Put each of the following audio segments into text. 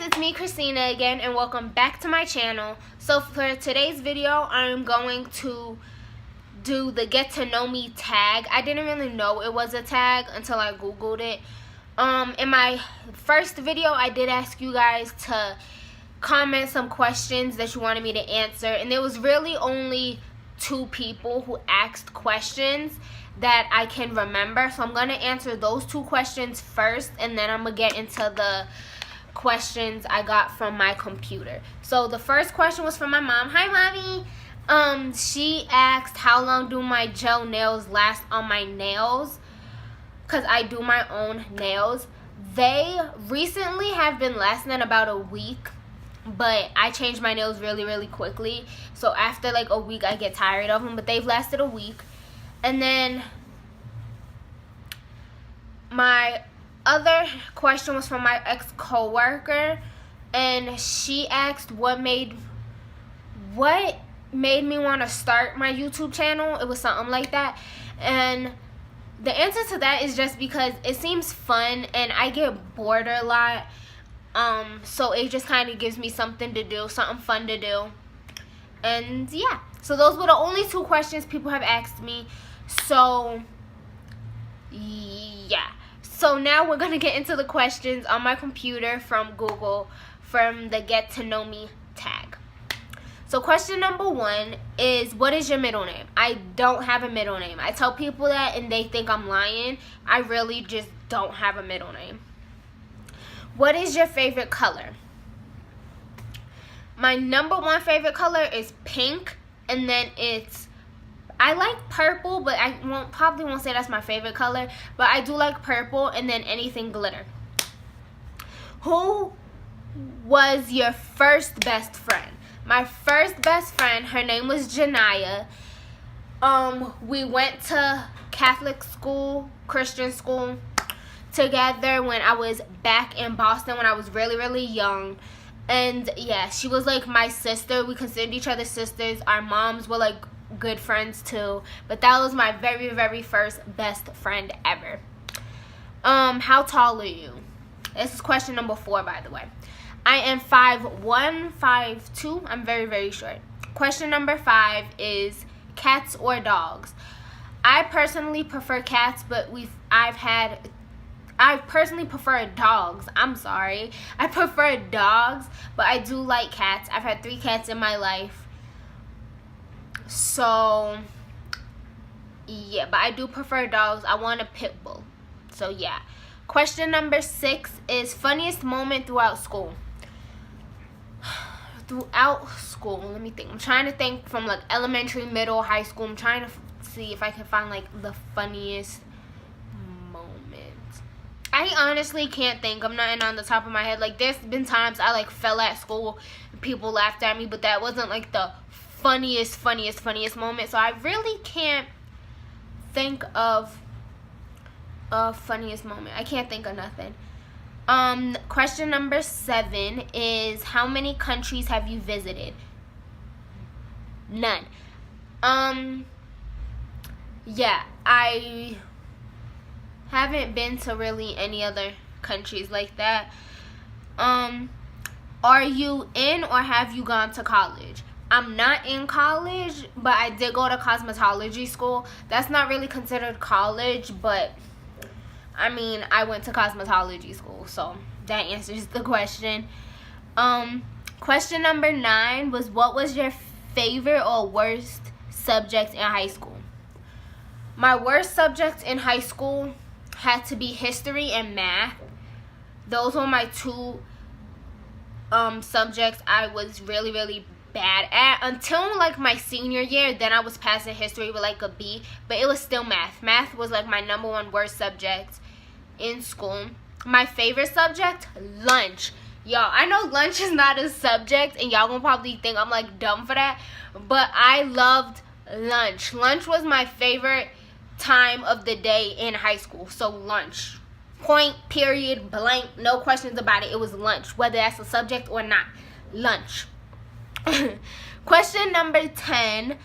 it's me, Christina, again, and welcome back to my channel. So for today's video, I'm going to do the Get to Know Me tag. I didn't really know it was a tag until I Googled it. In my first video, I did ask you guys to comment some questions that you wanted me to answer, and there was really only 2 people who asked questions that I can remember. So I'm going to answer those 2 questions first, and then I'm going to get into the questions I got from my computer. So the first question was from my mom. Hi, Mommy. She asked, how long do my gel nails last on my nails? Because I do my own nails. They recently have been lasting about a week, but I changed my nails really quickly. So after like a week, I get tired of them, but they've lasted a week. And then my other question was from my ex-coworker, and she asked what made me want to start my YouTube channel. It was something like that, and the answer to that is just because it seems fun and I get bored a lot, so it just kind of gives me something to do, something fun to do. And yeah, so those were the only 2 questions people have asked me. So yeah, so now we're gonna get into the questions on my computer from Google from the Get to Know Me tag. So question number 1 is, what is your middle name? I don't have a middle name. I tell people that and they think I'm lying. I really just don't have a middle name. What is your favorite color? My number 1 favorite color is pink, and then I like purple, but I probably won't say that's my favorite color, but I do like purple, and then anything glitter. Who was your first best friend? My first best friend, her name was Janaya. We went to Catholic school, Christian school together when I was back in Boston when I was really young. And yeah, she was like my sister. We considered each other sisters. Our moms were like good friends too. But that was my very first best friend ever. How tall are you? This is question number 4, by the way. I am 5'1", 5'2". I'm very short. Question number 5 is cats or dogs? I personally prefer cats, but I personally prefer dogs. I'm sorry. I prefer dogs, but I do like cats. I've had 3 cats in my life. So yeah, but I do prefer dogs. I want a pit bull. So yeah. Question number 6 is funniest moment throughout school. Throughout school, let me think. I'm trying to think from like elementary, middle, high school. I'm trying to see if I can find like the funniest moment. I honestly can't think. I'm not on the top of my head. Like there's been times I like fell at school and people laughed at me, but that wasn't like the funniest moment. So I really can't think of a funniest moment. I can't think of nothing. Question number 7 is, how many countries have you visited? None. Yeah, I haven't been to really any other countries like that. Are you in or have you gone to college? I'm not in college, but I did go to cosmetology school. That's not really considered college, but I mean, I went to cosmetology school, so that answers the question. Question number 9 was, what was your favorite or worst subject in high school? My worst subjects in high school had to be history and math. Those were my 2 subjects I was really bad at until like my senior year. Then I was passing history with like a B, but it was still math. Math was like my number 1 worst subject in school. My favorite subject, lunch. Y'all, I know lunch is not a subject and y'all gonna probably think I'm like dumb for that, but I loved lunch. Lunch was my favorite time of the day in high school. So lunch, point, period, blank, no questions about it. It was lunch, whether that's a subject or not. Lunch. Question number 10,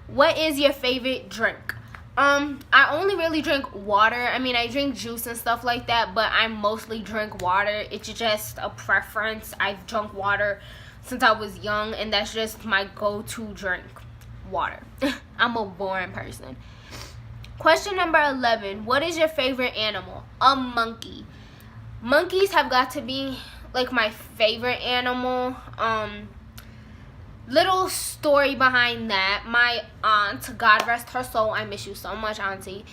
what is your favorite drink? I only really drink water. I mean, I drink juice and stuff like that, but I mostly drink water. It's just a preference. I've drunk water since I was young, and that's just my go-to drink, water. I'm a boring person. Question number 11. What is your favorite animal? A monkey. Monkeys have got to be like my favorite animal. Little story behind that. My aunt, God rest her soul, I miss you so much, auntie.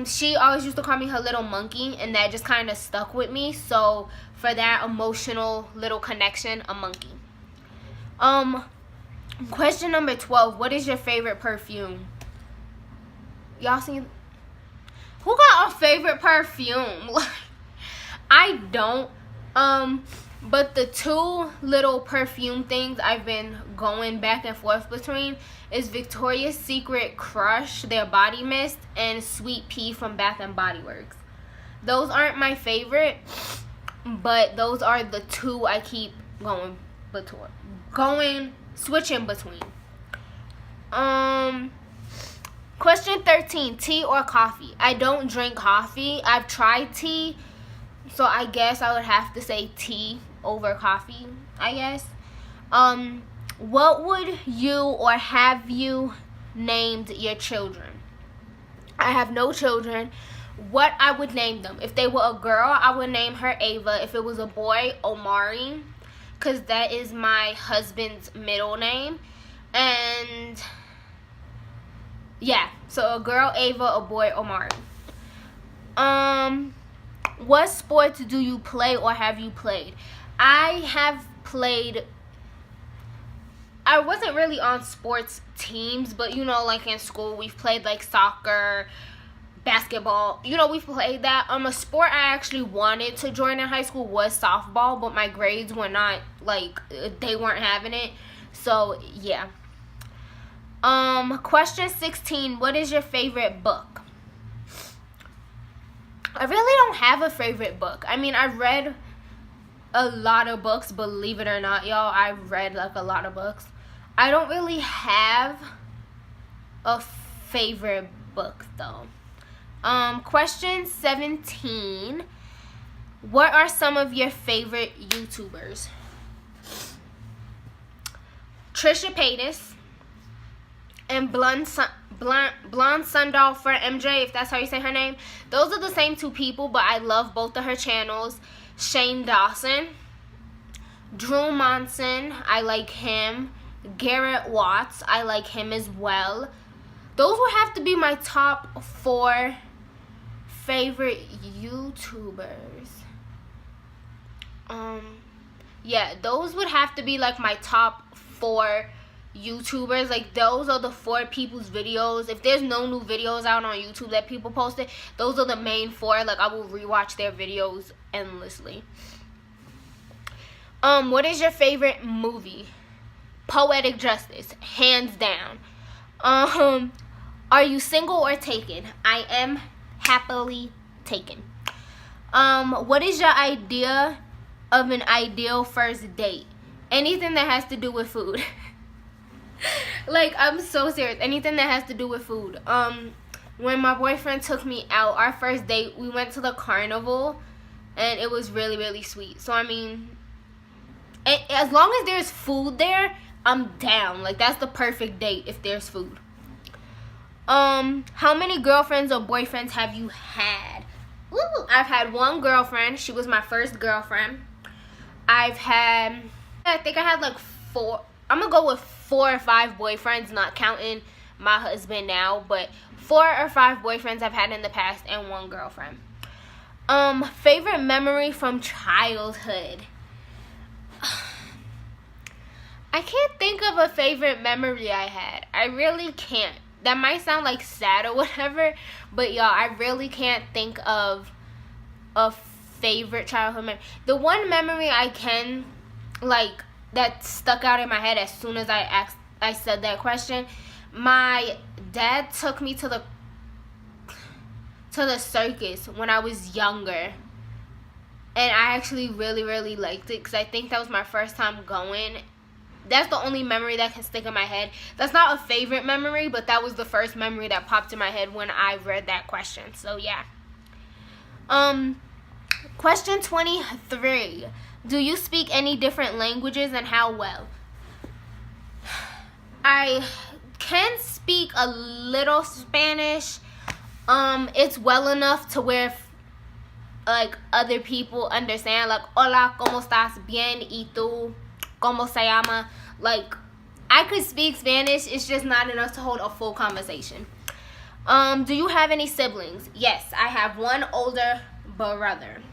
She always used to call me her little monkey, and that just kind of stuck with me. So for that emotional little connection, a monkey. Question number 12. What is your favorite perfume? Y'all seen? Who got a favorite perfume? I don't. But the two little perfume things I've been going back and forth between is Victoria's Secret Crush, their body mist, and Sweet Pea from Bath and Body Works. Those aren't my favorite, but those are the two I keep switching between. Question 13, tea or coffee? I don't drink coffee. I've tried tea, so I guess I would have to say tea over coffee, I guess. What would you or have you named your children? I have no children. What I would name them? If they were a girl, I would name her Ava. If it was a boy, Omari, because that is my husband's middle name. And yeah, so a girl, Ava, a boy, Omari. What sports do you play or have you played? I have played. I wasn't really on sports teams, but you know, like in school, we've played like soccer, basketball. You know, we've played that. A sport I actually wanted to join in high school was softball, but my grades were not, like, they weren't having it. So, yeah. Question 16. What is your favorite book? I really don't have a favorite book. I mean, I've read a lot of books, believe it or not, y'all. I've read, like, a lot of books. I don't really have a favorite book, though. Question 17. What are some of your favorite YouTubers? Trisha Paytas and Blonde Sundoll for MJ, if that's how you say her name. Those are the same two people, but I love both of her channels. Shane Dawson, Drew Monson, I like him. Garrett Watts, I like him as well. Those would have to be my top 4 favorite YouTubers. Yeah, those would have to be like my top 4 YouTubers. Like, those are the 4 people's videos. If there's no new videos out on YouTube that people posted, those are the main 4. Like, I will rewatch their videos endlessly. What is your favorite movie? Poetic Justice, hands down. Are you single or taken? I am happily taken. What is your idea of an ideal first date? Anything that has to do with food. Like, I'm so serious. Anything that has to do with food. When my boyfriend took me out, our first date, we went to the carnival, and it was really, really sweet. So, I mean, as long as there's food there, I'm down. Like, that's the perfect date if there's food. How many girlfriends or boyfriends have you had? Ooh, I've had one girlfriend. She was my first girlfriend. I think I had like 4. I'm gonna go with 4 or 5 boyfriends, not counting my husband now, but 4 or 5 boyfriends I've had in the past and 1 girlfriend. Favorite memory from childhood. I can't think of a favorite memory I had. I really can't. That might sound like sad or whatever, but y'all, I really can't think of a favorite childhood memory. The one memory I can, like, that stuck out in my head as soon as I said that question, my dad took me to the circus when I was younger. And I actually really, really liked it because I think that was my first time going. That's the only memory that can stick in my head. That's not a favorite memory, but that was the first memory that popped in my head when I read that question. So yeah. Question 23. Do you speak any different languages, and how well? I can speak a little Spanish. It's well enough to where like other people understand, like hola, ¿cómo estás? Bien, ¿y tú? ¿Cómo se llama? Like, I could speak Spanish, it's just not enough to hold a full conversation. Do you have any siblings? Yes, I have one older brother.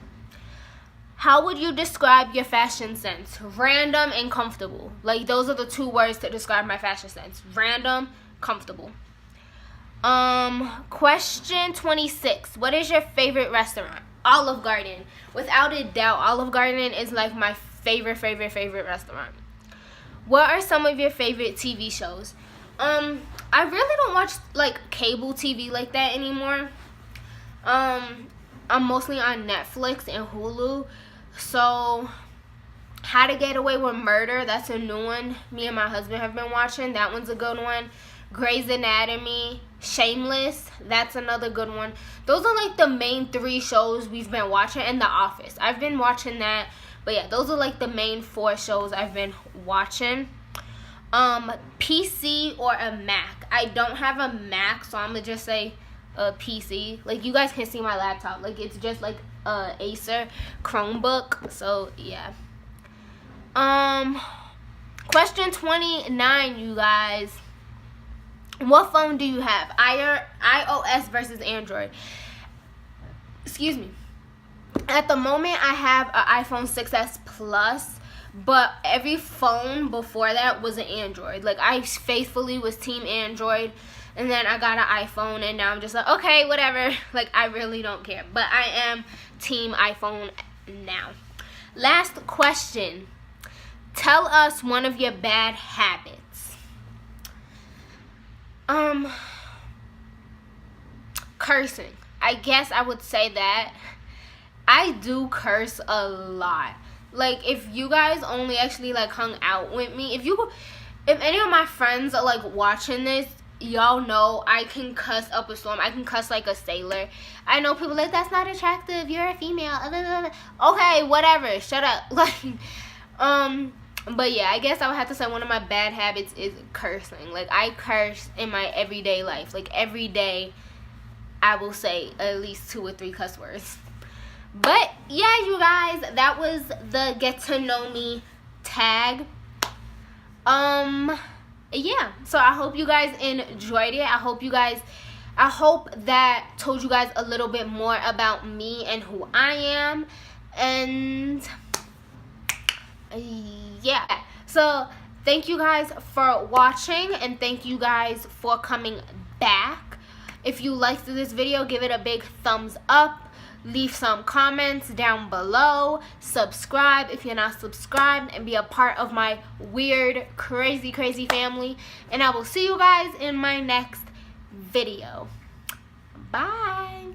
How would you describe your fashion sense? Random and comfortable. Like, those are the two words to describe my fashion sense. Random, comfortable. Question 26. What is your favorite restaurant? Olive Garden. Without a doubt, Olive Garden is like my favorite restaurant. What are some of your favorite TV shows? I really don't watch like cable TV like that anymore. I'm mostly on Netflix and Hulu. So, How to Get Away with Murder, that's a new one. Me and my husband have been watching. That one's a good one. Grey's Anatomy, Shameless, that's another good one. Those are like the main 3 shows we've been watching, and The Office. I've been watching that, but yeah, those are like the main 4 shows I've been watching. PC or a Mac? I don't have a Mac, so I'm gonna just say a PC. Like, you guys can see my laptop. Like, it's just like a Acer Chromebook. So yeah. Question 29, you guys. What phone do you have? iOS versus Android. Excuse me. At the moment, I have an iPhone 6s Plus, but every phone before that was an Android. Like, I faithfully was team Android, and then I got an iPhone, and now I'm just like, okay, whatever. Like, I really don't care. But I am team iPhone now. Last question. Tell us one of your bad habits. Cursing. I guess I would say that. I do curse a lot. Like, if you guys only actually like hung out with me, if any of my friends are like watching this, y'all know I can cuss up a storm. I can cuss like a sailor. I know people like, that's not attractive, you're a female. Okay, whatever, shut up. Like, but yeah, I guess I would have to say one of my bad habits is cursing. Like, I curse in my everyday life. Like, every day I will say at least 2 or 3 cuss words. But yeah, you guys, that was the Get to Know Me tag. Yeah, so I hope you guys enjoyed it. I hope that told you guys a little bit more about me and who I am. And yeah, so thank you guys for watching, and thank you guys for coming back. If you liked this video, give it a big thumbs up. Leave some comments down below. Subscribe if you're not subscribed, and be a part of my weird, crazy family. And I will see you guys in my next video. Bye.